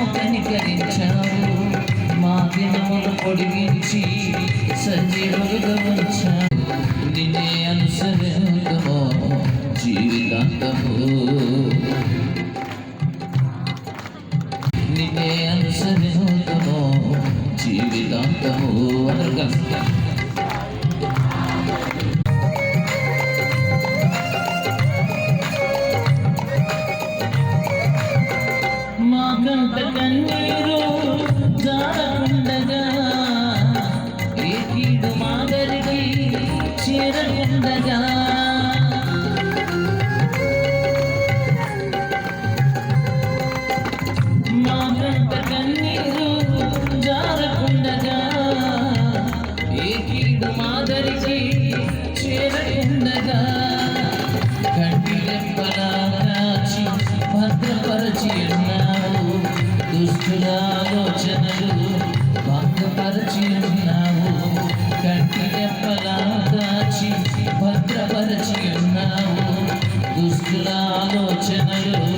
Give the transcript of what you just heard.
మమ్ము కనికరించావు, మా దినమును పొడిగించి సజీవులుగా ఉంచావు. నిన్నే అనుసరించుము జీవితాంతము, నిన్నే అనుసరించుము జీవితాంతము. అందరూ కలిసి మాకంత కన్నీరు జారకుండగా, ఏ కీడు మాదరికి చేరకుండగా, మాకంత కన్నీరు జారకుండగా, ఏ కీడు మాదరికి చేరకుండగా, కంటి రెప్పలా కాచి భద్రపరచి ఉన్నావు, దుష్టుల ఆలోచనలు భంగపరచి ఉన్నావు. కంటి రెప్పలా కాచి భద్రపరచి ఉన్నావు, దుష్టుల ఆలోచనలు